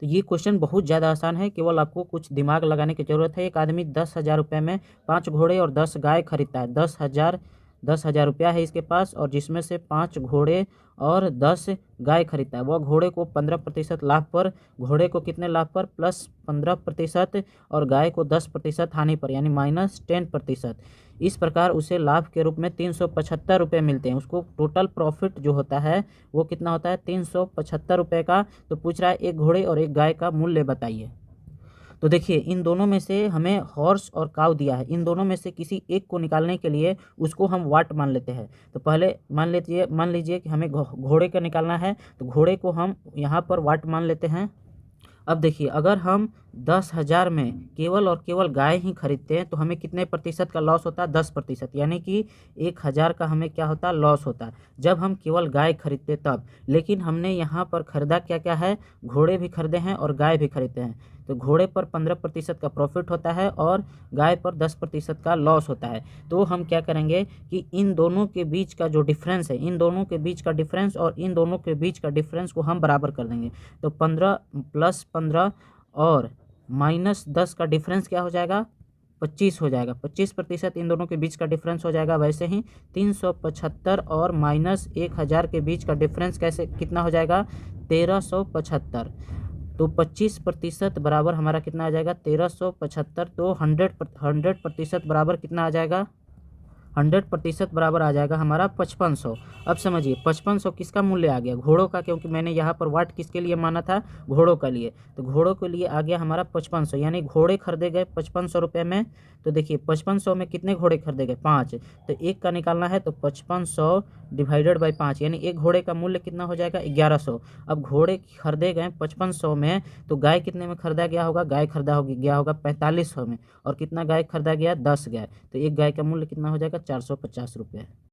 तो ये क्वेश्चन बहुत ज़्यादा आसान है, केवल आपको कुछ दिमाग लगाने की ज़रूरत है। एक आदमी 10,000 रुपये में 5 घोड़े और 10 गाय खरीदता है। 10,000 रुपया है इसके पास, और जिसमें से 5 घोड़े और 10 गाय खरीदता है। वह घोड़े को 15% लाभ पर, घोड़े को कितने लाभ पर, +15%, और गाय को 10% हानि पर, यानी -10%। इस प्रकार उसे लाभ के रूप में 375 रुपये मिलते हैं। उसको टोटल प्रॉफिट जो होता है वो कितना होता है, 375 रुपये का। तो पूछ रहा है एक घोड़े और एक गाय का मूल्य बताइए। तो देखिए, इन दोनों में से हमें हॉर्स और काऊ दिया है, इन दोनों में से किसी एक को निकालने के लिए उसको हम वाट मान लेते हैं। तो पहले मान लीजिए कि हमें घोड़े का निकालना है, तो घोड़े को हम यहाँ पर वाट मान लेते हैं। अब देखिए, अगर हम 10,000 में केवल और केवल गाय ही खरीदते हैं तो हमें कितने प्रतिशत का लॉस होता है, 10%, यानी कि 1,000 का हमें क्या होता है, लॉस होता है, जब हम केवल गाय खरीदते तब। लेकिन हमने यहाँ पर खरीदा क्या क्या है, घोड़े भी खरीदे हैं और गाय भी खरीदते हैं। तो घोड़े पर 15% का प्रॉफिट होता है और गाय पर 10% का लॉस होता है। तो हम क्या करेंगे कि इन दोनों के बीच का जो डिफरेंस है, इन दोनों के बीच का डिफरेंस और इन दोनों के बीच का डिफरेंस को हम बराबर कर देंगे। तो 15 + 15 और -10 का डिफरेंस क्या हो जाएगा, 25 हो जाएगा। 25% इन दोनों के बीच का डिफरेंस हो जाएगा। वैसे ही 375 और -1,000 के बीच का डिफरेंस कैसे कितना हो जाएगा, 1375। तो 25% बराबर हमारा कितना आ जाएगा, 1375। तो 100% बराबर कितना आ जाएगा, 100% बराबर आ जाएगा हमारा 5500। अब समझिए 5500 किसका मूल्य आ गया, घोड़ों का, क्योंकि मैंने यहाँ पर वाट किसके लिए माना था, घोड़ों के लिए। तो घोड़ों के लिए आ गया हमारा 5500, यानी घोड़े खरीदे गए 5500 रुपये में। तो देखिए 5500 में कितने घोड़े खरीदे गए, 5। तो एक का निकालना है, तो 5500 डिवाइडेड बाई 5, यानी एक घोड़े का मूल्य कितना हो जाएगा, 1100। अब घोड़े खरीदे गए 5500 में, तो गाय कितने में खरीदा गया होगा, गाय खरीदा गया होगा 4500 में। और कितना गाय खरीदा गया, 10 गाय। तो एक गाय का मूल्य कितना हो जाएगा, 450 रुपये।